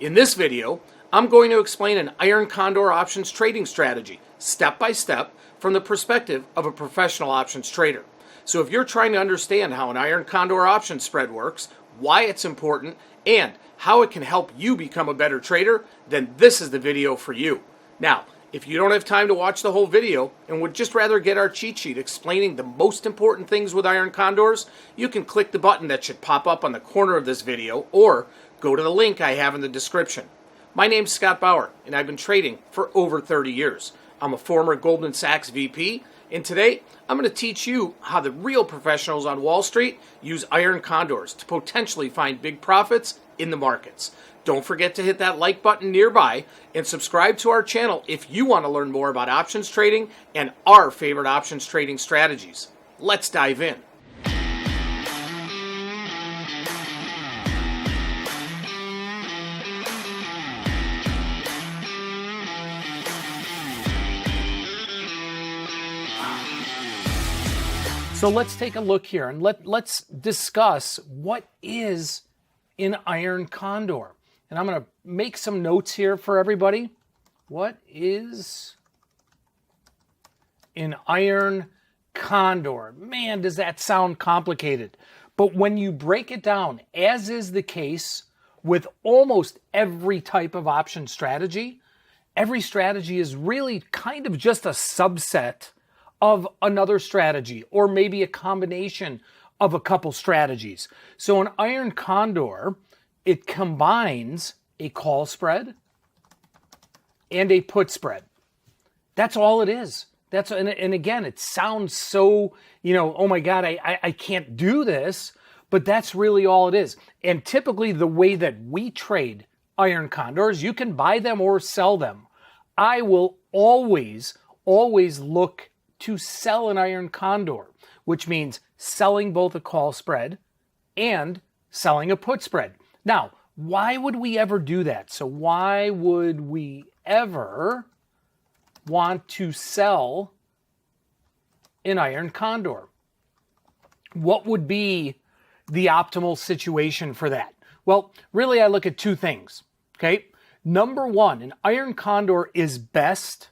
In this video, I'm going to explain an iron condor options trading strategy, step by step, from the perspective of a professional options trader. So if you're trying to understand how an iron condor options spread works, why it's important, and how it can help you become a better trader, then this is the video for you. Now, if you don't have time to watch the whole video and would just rather get our cheat sheet explaining the most important things with iron condors, you can click the button that should pop up on the corner of this video or go to the link I have in the description. My name's Scott Bauer, and I've been trading for over 30 years. I'm a former Goldman Sachs VP, and today I'm going to teach you how the real professionals on Wall Street use iron condors to potentially find big profits in the markets. Don't forget to hit that like button nearby and subscribe to our channel if you want to learn more about options trading and our favorite options trading strategies. Let's dive in. So let's take a look here and let's discuss what is an iron condor. And I'm going to make some notes here for everybody. What is an iron condor? Man, does that sound complicated. But when you break it down, as is the case with almost every type of option strategy, every strategy is really kind of just a subset of another strategy, or maybe a combination of a couple strategies. So an iron condor, it combines a call spread and a put spread. That's all it is. And again, it sounds so, oh my God, I can't do this, but that's really all it is. And typically the way that we trade iron condors, you can buy them or sell them. I will always look to sell an iron condor, which means selling both a call spread and selling a put spread. Now, why would we ever do that? So why would we ever want to sell an iron condor? What would be the optimal situation for that? Well, really, I look at two things, okay? Number one, an iron condor is best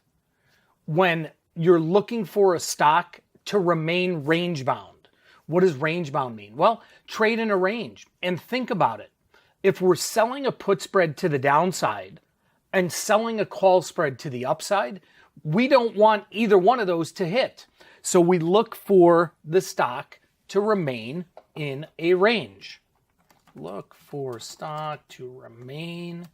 when you're looking for a stock to remain range bound. What does range bound mean? Well, trade in a range and think about it. If we're selling a put spread to the downside and selling a call spread to the upside, we don't want either one of those to hit. So we look for the stock to remain in a range. Look for stock to remain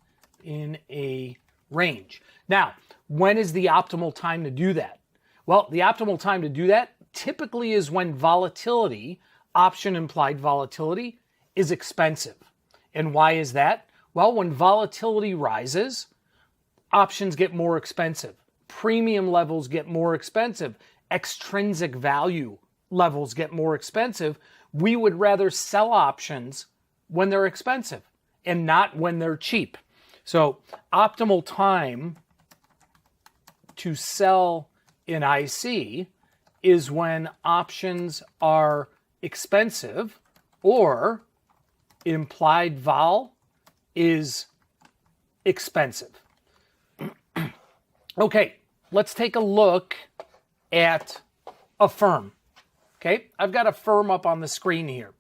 in a range. Now, when is the optimal time to do that? Well, the optimal time to do that typically is when volatility, option implied volatility, is expensive. And why is that? Well, when volatility rises, options get more expensive. Premium levels get more expensive. Extrinsic value levels get more expensive. We would rather sell options when they're expensive and not when they're cheap. So, optimal time to sell in IC is when options are expensive or implied vol is expensive. Okay, let's take a look at a firm. Okay, I've got a firm up on the screen here.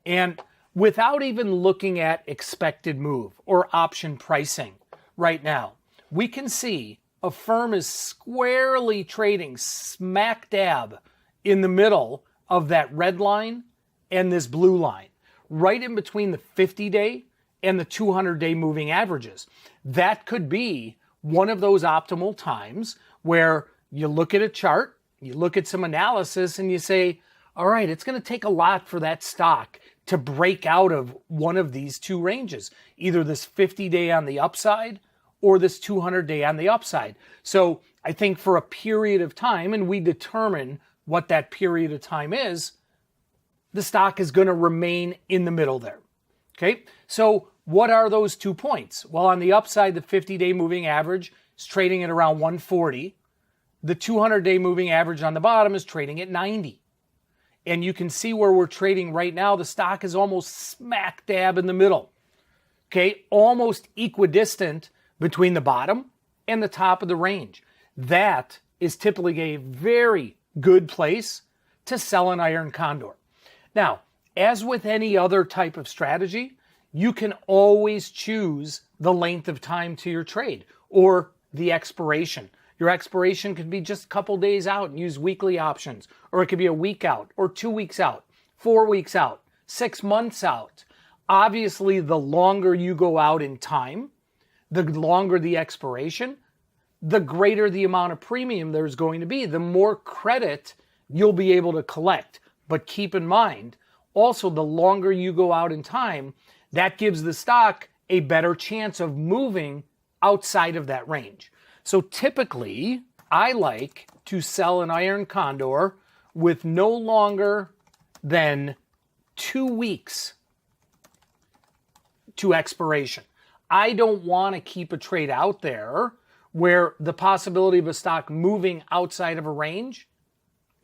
And without even looking at expected move or option pricing right now, we can see a firm is squarely trading smack dab in the middle of that red line and this blue line, right in between the 50-day and the 200-day moving averages. That could be one of those optimal times where you look at a chart, you look at some analysis, and you say, all right, it's going to take a lot for that stock to break out of one of these two ranges, either this 50-day on the upside or this 200-day on the upside. So I think for a period of time, and we determine what that period of time is, the stock is going to remain in the middle there. Okay, so what are those 2 points? Well, on the upside, the 50-day moving average is trading at around 140. The 200-day moving average on the bottom is trading at 90. And you can see where we're trading right now. The stock is almost smack dab in the middle. okay, almost equidistant between the bottom and the top of the range. That is typically a very good place to sell an iron condor. Now, as with any other type of strategy, you can always choose the length of time to your trade or the expiration. Your expiration could be just a couple days out and use weekly options, or it could be a week out, or 2 weeks out, 4 weeks out, 6 months out. Obviously, the longer you go out in time, the longer the expiration, the greater the amount of premium there's going to be, the more credit you'll be able to collect. But keep in mind, also, the longer you go out in time, that gives the stock a better chance of moving outside of that range. So typically, I like to sell an iron condor with no longer than 2 weeks to expiration. I don't want to keep a trade out there where the possibility of a stock moving outside of a range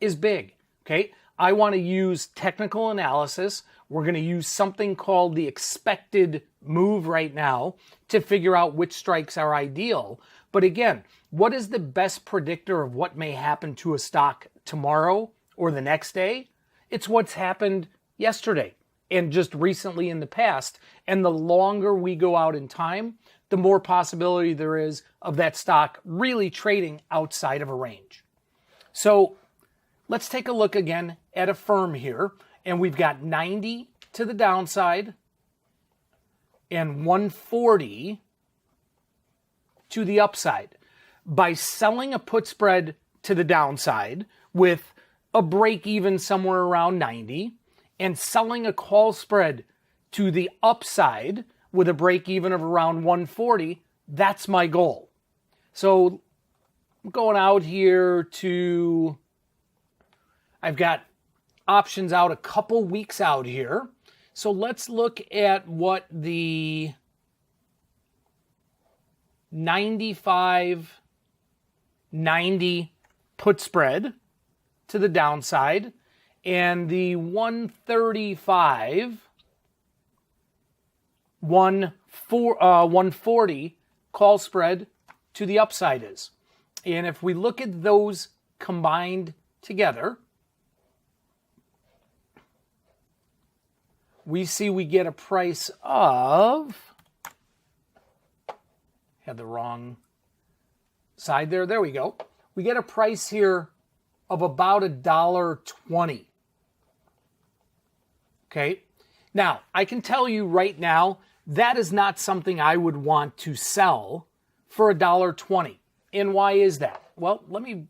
is big, okay? I want to use technical analysis. We're going to use something called the expected move right now to figure out which strikes are ideal. But again, what is the best predictor of what may happen to a stock tomorrow or the next day? It's what's happened yesterday and just recently in the past. And the longer we go out in time, the more possibility there is of that stock really trading outside of a range. So let's take a look again at a firm here. And we've got 90 to the downside and 140 to the upside. By selling a put spread to the downside with a break even somewhere around 90 and selling a call spread to the upside with a break even of around 140, that's my goal. So I'm going out here to, I've got options out a couple weeks out here. So let's look at what the 95-90 put spread to the downside and the 140 call spread to the upside is. And if we look at those combined together, we see we get a price of, had the wrong side there. There we go. We get a price here of about $1.20. Okay. Now, I can tell you right now, that is not something I would want to sell for $1.20. And why is that? Well, let me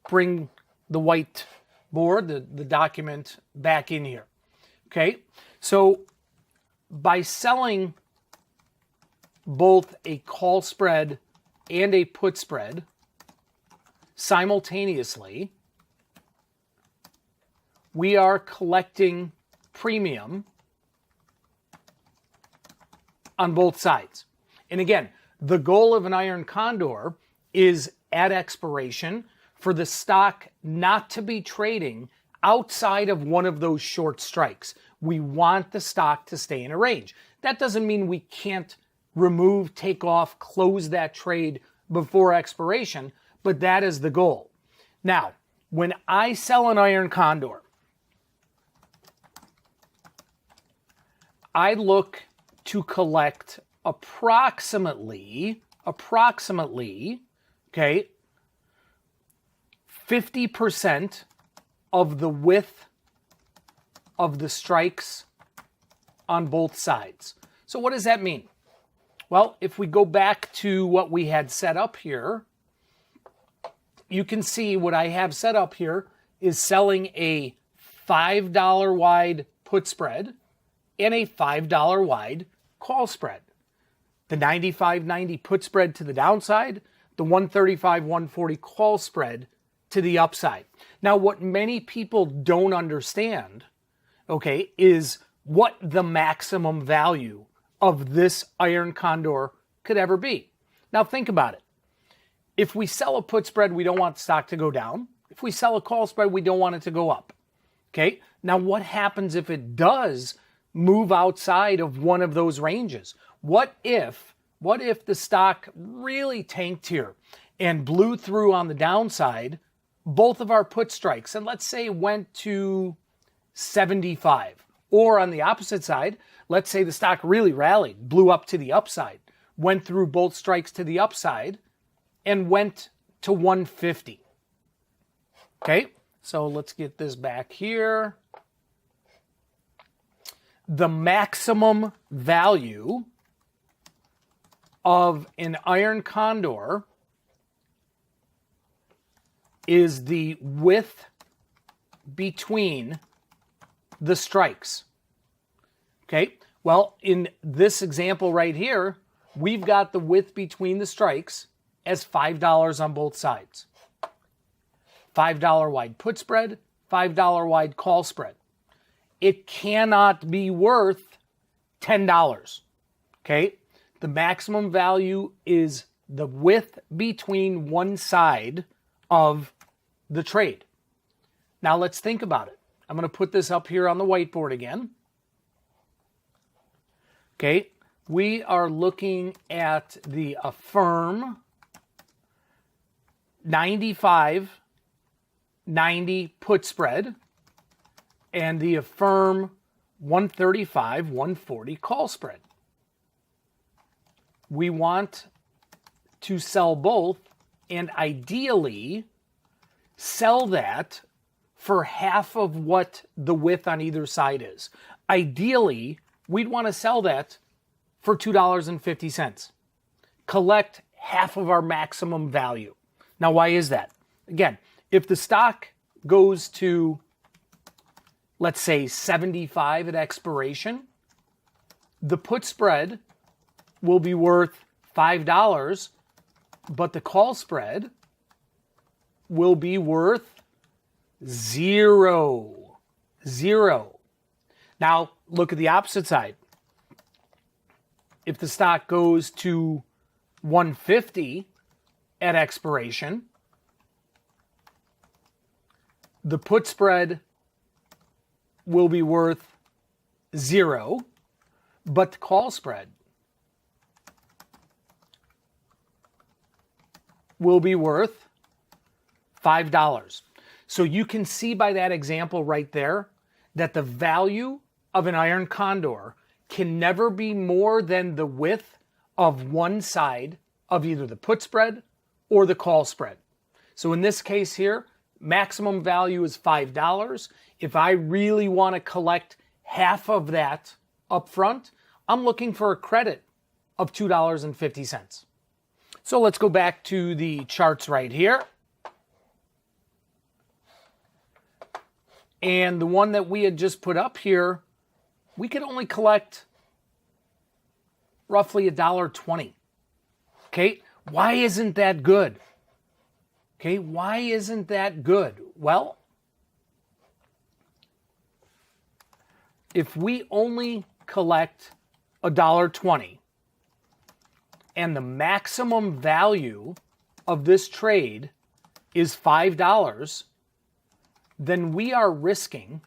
bring the white board, the document back in here. Okay. So by selling both a call spread and a put spread simultaneously, we are collecting premium on both sides. And again, the goal of an iron condor is at expiration for the stock not to be trading outside of one of those short strikes. We want the stock to stay in a range. That doesn't mean we can't remove, take off, close that trade before expiration, but that is the goal. Now, when I sell an iron condor, I look to collect approximately, okay, 50% of the width of the strikes on both sides. So what does that mean? Well, if we go back to what we had set up here, you can see what I have set up here is selling a $5 wide put spread and a $5 wide call spread. The 95-90 put spread to the downside, the 135-140 call spread to the upside. Now, what many people don't understand, okay, is what the maximum value of this iron condor could ever be. Now, think about it. If we sell a put spread, we don't want the stock to go down. If we sell a call spread, we don't want it to go up. Okay? Now, what happens if it does move outside of one of those ranges? What if the stock really tanked here and blew through on the downside both of our put strikes, and let's say went to 75? Or on the opposite side, let's say the stock really rallied, blew up to the upside, went through both strikes to the upside, and went to 150. Okay, so let's get this back here. The maximum value of an iron condor is the width between the strikes. Okay, well, in this example right here, we've got the width between the strikes as $5 on both sides. $5 wide put spread, $5 wide call spread. It cannot be worth $10. Okay, the maximum value is the width between one side of the trade. Now let's think about it. I'm going to put this up here on the whiteboard again. Okay, we are looking at the AFRM 95-90 put spread and the AFRM 135-140 call spread. We want to sell both and ideally sell that for half of what the width on either side is. Ideally, we'd want to sell that for $2.50. Collect half of our maximum value. Now, why is that? Again, if the stock goes to, let's say, 75 at expiration, the put spread will be worth $5, but the call spread will be worth zero. Now, look at the opposite side. If the stock goes to 150 at expiration, the put spread will be worth 0, but the call spread will be worth $5. So you can see by that example right there that the value of an iron condor can never be more than the width of one side of either the put spread or the call spread. So in this case here, maximum value is $5. If I really want to collect half of that up front, I'm looking for a credit of $2.50. So let's go back to the charts right here. And the one that we had just put up here, we could only collect roughly $1.20. Okay, why isn't that good? Okay, why isn't that good? Well, if we only collect $1.20 and the maximum value of this trade is $5, then we are risking,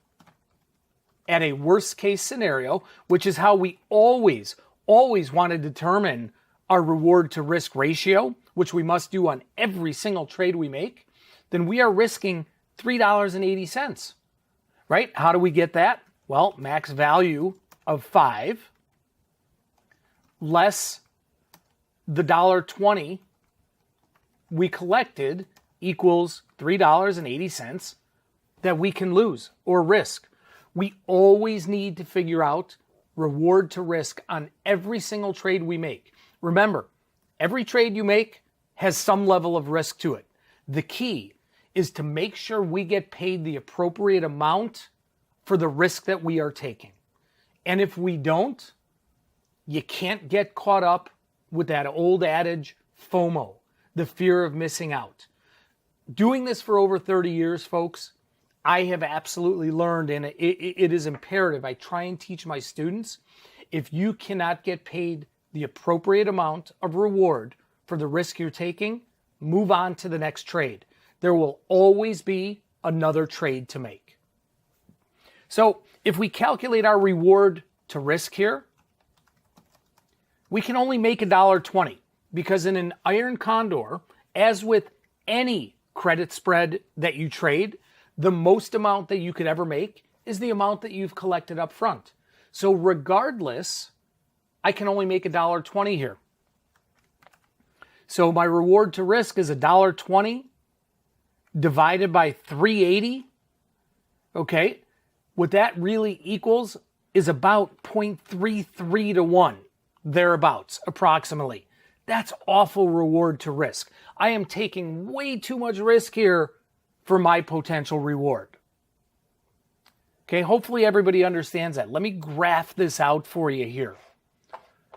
at a worst case scenario, which is how we always want to determine our reward to risk ratio, which we must do on every single trade we make, then we are risking $3.80, right? How do we get that? Well, max value of 5 less the $1.20 we collected equals $3.80 that we can lose or risk. We always need to figure out reward to risk on every single trade we make. Remember, every trade you make has some level of risk to it. The key is to make sure we get paid the appropriate amount for the risk that we are taking. And if we don't, you can't get caught up with that old adage, FOMO, the fear of missing out. Doing this for over 30 years, folks, I have absolutely learned, and it is imperative. I try and teach my students, if you cannot get paid the appropriate amount of reward for the risk you're taking, move on to the next trade. There will always be another trade to make. So if we calculate our reward to risk here, we can only make $1.20 because in an iron condor, as with any credit spread that you trade, the most amount that you could ever make is the amount that you've collected up front. So regardless, I can only make $1.20 here. So my reward to risk is $1.20 divided by 380. Okay, what that really equals is about 0.33 to 1, thereabouts, approximately. That's awful reward to risk. I am taking way too much risk here for my potential reward. Okay, hopefully everybody understands that. Let me graph this out for you here.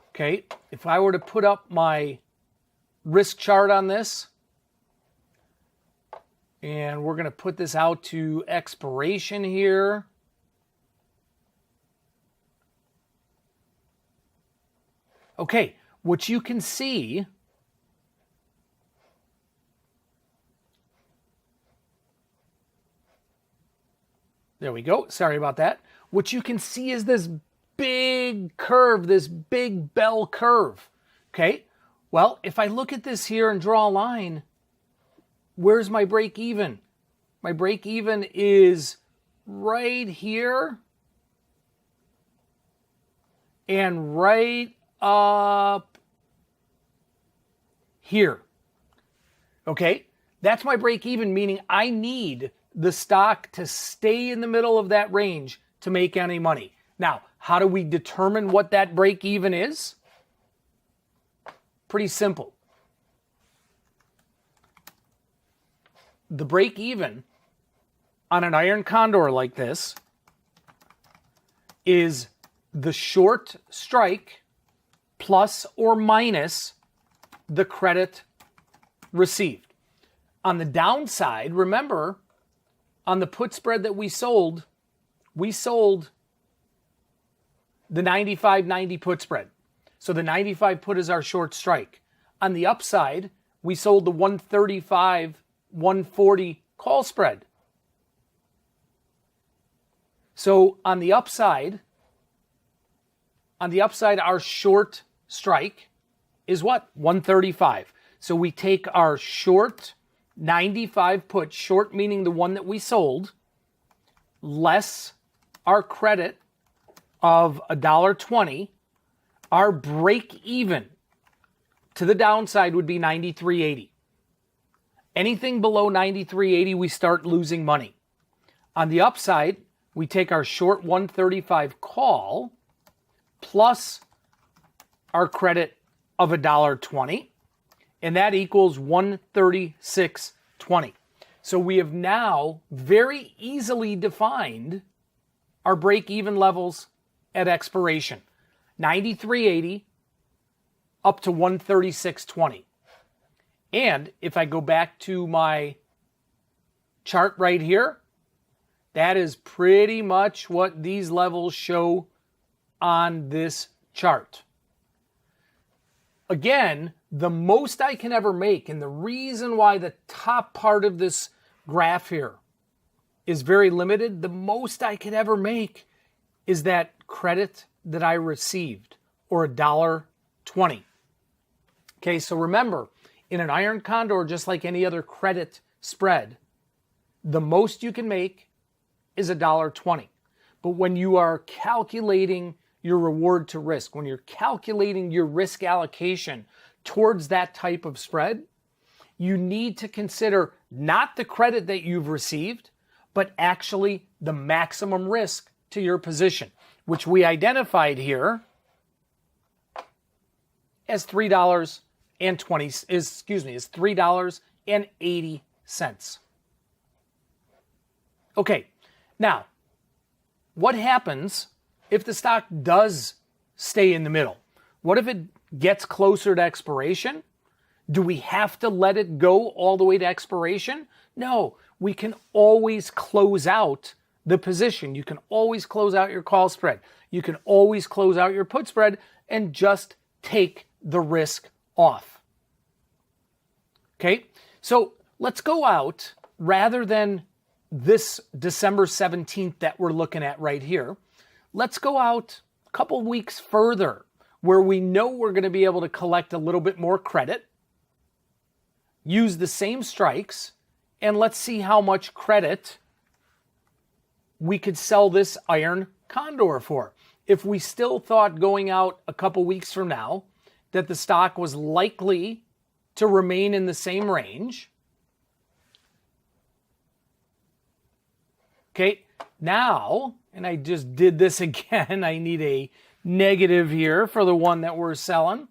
Okay, if I were to put up my risk chart on this, and we're going to put this out to expiration here. Okay, what you can see there we go. Sorry about that. What you can see is this big curve, this big bell curve. Okay, well, if I look at this here and draw a line, where's my break even? My break even is right here and right up here. Okay, that's my break even, meaning I need the stock to stay in the middle of that range to make any money. Now, how do we determine what that break even is? Pretty simple. The break even on an iron condor like this is the short strike plus or minus the credit received. On the downside, remember, on the put spread that we sold the 95-90 put spread. So the 95 put is our short strike. On the upside, we sold the 135-140 call spread. So on the upside, our short strike is what? 135. So we take our short 95 put, short meaning the one that we sold, less our credit of $1.20, our break even to the downside would be 93.80. Anything below 93.80, we start losing money. On the upside, we take our short 135 call plus our credit of $1.20, and that equals 136.20. So we have now very easily defined our break-even levels at expiration. 93.80 up to 136.20. And if I go back to my chart right here, that is pretty much what these levels show on this chart. Again, the most I can ever make, and the reason why the top part of this graph here is very limited, the most I could ever make is that credit that I received, or $1.20. Okay, so remember, in an iron condor, just like any other credit spread, the most you can make is $1.20. But when you are calculating your reward to risk, when you're calculating your risk allocation towards that type of spread, you need to consider not the credit that you've received, but actually the maximum risk to your position, which we identified here as $3.80. Okay, now, what happens if the stock does stay in the middle? What if it gets closer to expiration? Do we have to let it go all the way to expiration? No, we can always close out the position. You can always close out your call spread. You can always close out your put spread and just take the risk off. Okay, so let's go out, rather than this December 17th that we're looking at right here, let's go out a couple weeks further. where we know we're going to be able to collect a little bit more credit, use the same strikes, and let's see how much credit we could sell this iron condor for. If we still thought going out a couple weeks from now that the stock was likely to remain in the same range, okay, now, and I just did this again, I need a negative here for the one that we're selling.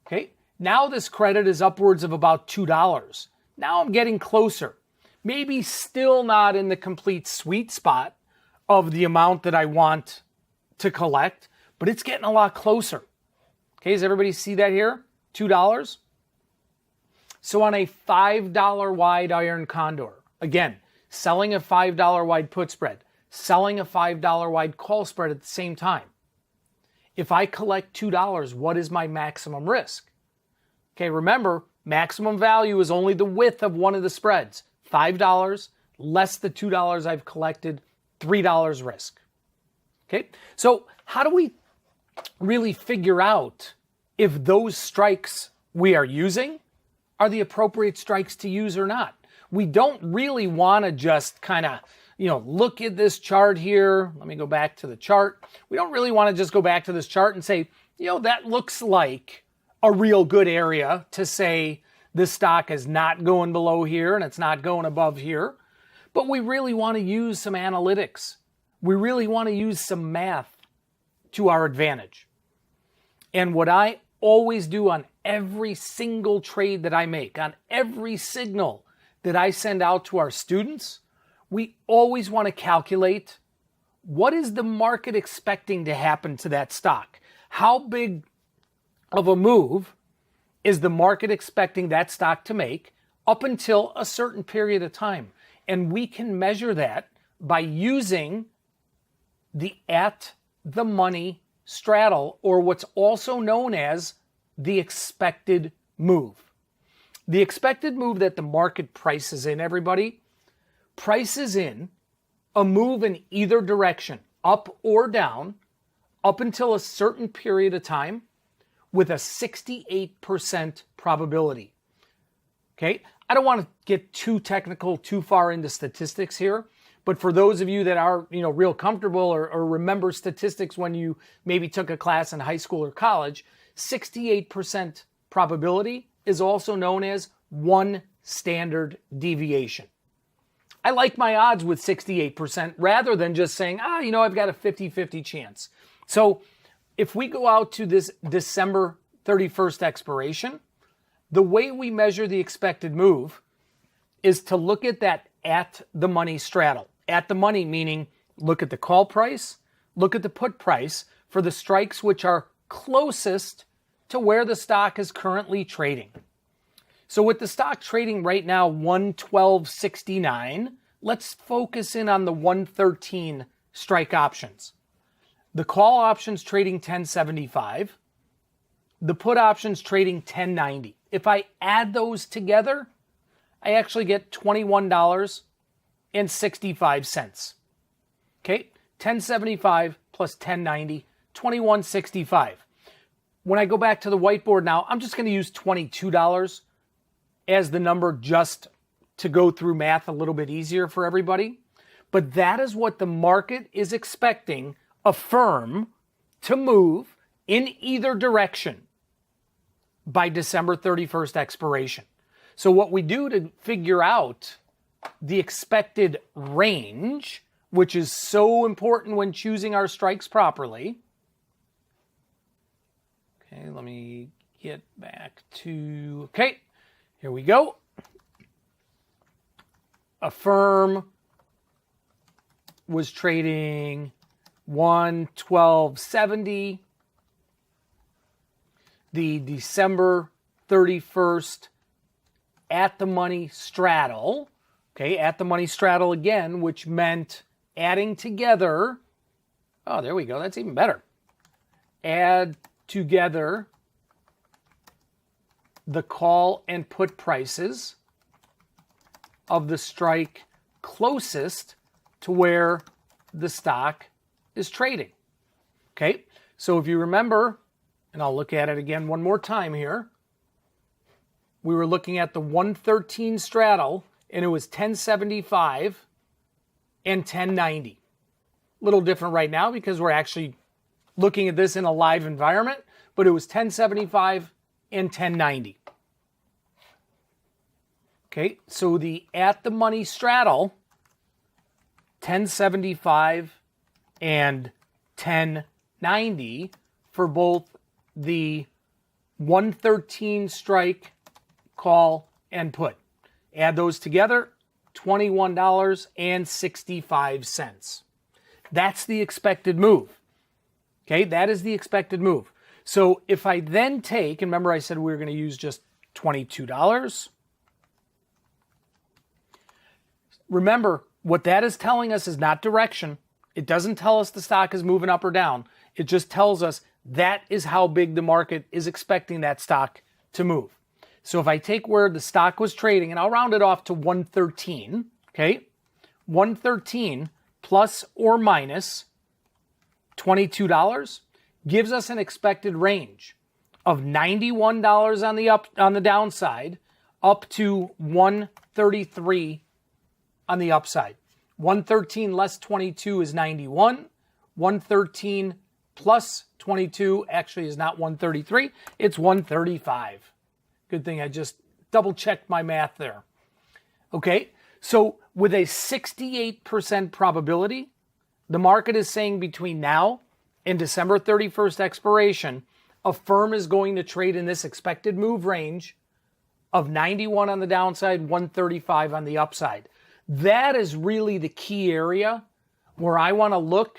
Okay, now this credit is upwards of about $2. Now I'm getting closer. Maybe still not in the complete sweet spot of the amount that I want to collect, but it's getting a lot closer. Okay, does everybody see that here? $2. So on a $5 wide iron condor, again, selling a $5 wide put spread, selling a $5 wide call spread at the same time. If I collect $2, what is my maximum risk? Okay, remember, maximum value is only the width of one of the spreads. $5 less the $2 I've collected, $3 risk. Okay, so how do we really figure out if those strikes we are using are the appropriate strikes to use or not? We don't really want to just kind of, look at this chart here. Let me go back to the chart. We don't really want to just go back to this chart and say, that looks like a real good area to say this stock is not going below here and it's not going above here. But we really want to use some analytics. We really want to use some math to our advantage. And what I always do on every single trade that I make, on every signal that I send out to our students, we always want to calculate what is the market expecting to happen to that stock? How big of a move is the market expecting that stock to make up until a certain period of time? And we can measure that by using the at the money straddle, or what's also known as the expected move. The expected move that the market prices in, everybody, prices in a move in either direction, up or down, up until a certain period of time with a 68% probability. Okay, I don't want to get too technical, too far into statistics here, but for those of you that are, real comfortable or remember statistics when you maybe took a class in high school or college, 68% probability is also known as one standard deviation. I like my odds with 68% rather than just saying, I've got a 50-50 chance. So if we go out to this December 31st expiration, the way we measure the expected move is to look at that at the money straddle. At the money meaning look at the call price, look at the put price for the strikes which are closest to where the stock is currently trading. So with the stock trading right now 112.69, let's focus in on the 113 strike options. The call options trading 10.75, the put options trading 10.90. If I add those together, I actually get $21.65. Okay, 10.75 plus 10.90, 21.65. When I go back to the whiteboard now, I'm just going to use $22 as the number just to go through math a little bit easier for everybody. But that is what the market is expecting a firm to move in either direction by December 31st expiration. So what we do to figure out the expected range, which is so important when choosing our strikes properly. Okay, let me get back to, okay, here we go. A firm was trading 112.70. The December 31st at the money straddle. Okay, at the money straddle again, which meant adding together. Oh, there we go. That's even better. Add together the call and put prices of the strike closest to where the stock is trading. Okay, So if you remember, and I'll look at it again one more time here, we were looking at the 113 straddle, and it was 1075 and 1090. A little different right now because we're actually looking at this in a live environment, but it was 1075 and 1090. Okay, so the at the money straddle, 1075 and 1090 for both the 113 strike, call, and put. Add those together, $21.65. That's the expected move. Okay, that is the expected move. So if I then take, and remember I said we were going to use just $22. Remember, what that is telling us is not direction. It doesn't tell us the stock is moving up or down. It just tells us that is how big the market is expecting that stock to move. So if I take where the stock was trading, and I'll round it off to 113, okay? 113 plus or minus $22 gives us an expected range of $91 on the downside up to 133 on the upside. 113 less 22 is 91. 113 plus 22 actually is not 133, it's 135. Good thing I just double checked my math there. Okay, so with a 68% probability, the market is saying between now and December 31st expiration, a firm is going to trade in this expected move range of 91 on the downside, 135 on the upside. That is really the key area where I want to look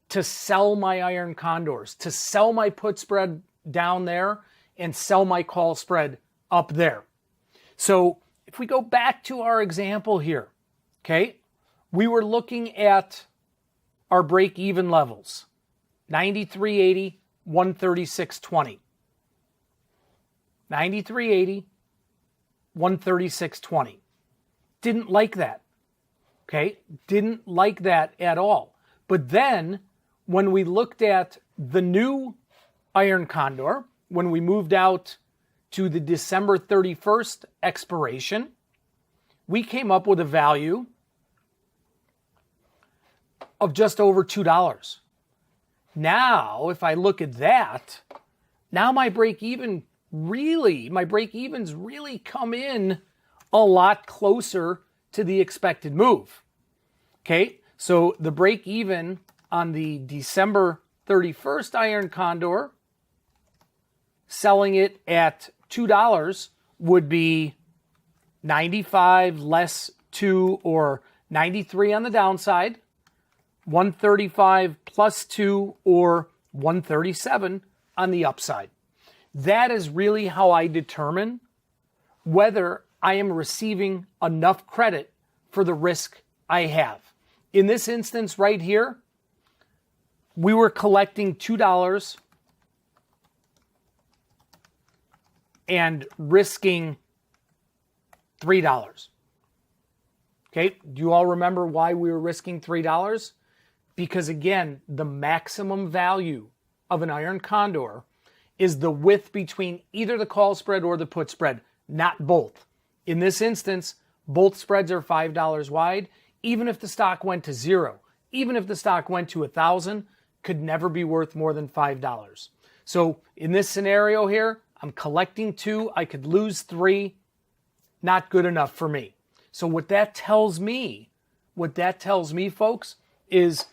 to sell my iron condors, to sell my put spread down there and sell my call spread up there. So if we go back to our example here, okay, we were looking at our break-even levels, 93.80, 136.20. 93.80, 136.20. Didn't like that, okay? Didn't like that at all. But then when we looked at the new iron condor, when we moved out to the December 31st expiration, we came up with a value of just over $2. Now, if I look at that, now my break-evens really come in a lot closer to the expected move. Okay, so the break-even on the December 31st iron condor, selling it at $2 would be 95 less 2 or 93 on the downside, 135 plus 2 or 137 on the upside. That is really how I determine whether I am receiving enough credit for the risk I have. In this instance right here, we were collecting $2 and risking $3. Okay, do you all remember why we were risking $3? Because again, the maximum value of an iron condor is the width between either the call spread or the put spread, not both. In this instance, both spreads are $5 wide. Even if the stock went to zero, even if the stock went to 1,000, could never be worth more than $5. So in this scenario here, I'm collecting 2, I could lose 3, not good enough for me. So what that tells me, folks, is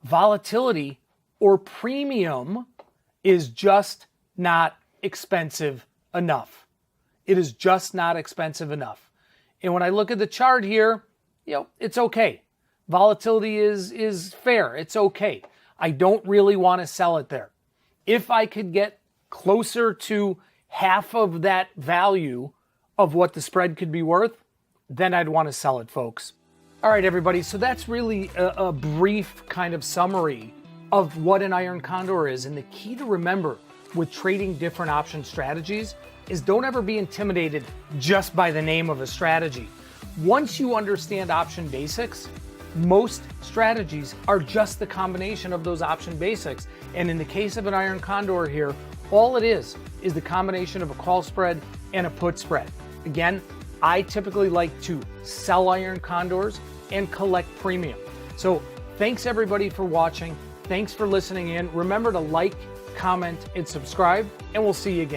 volatility or premium is just not expensive enough. It is just not expensive enough. And when I look at the chart here, it's okay. Volatility is fair. It's okay. I don't really want to sell it there. If I could get closer to half of that value of what the spread could be worth, then I'd want to sell it, folks. All right, everybody. So that's really a brief kind of summary of what an iron condor is. And the key to remember with trading different option strategies is don't ever be intimidated just by the name of a strategy. Once you understand option basics, Most strategies are just the combination of those option basics. And in the case of an iron condor here, all it is the combination of a call spread and a put spread. Again, I typically like to sell iron condors and collect premium. So thanks everybody for watching. Thanks for listening in. Remember to like, comment, and subscribe, and we'll see you again.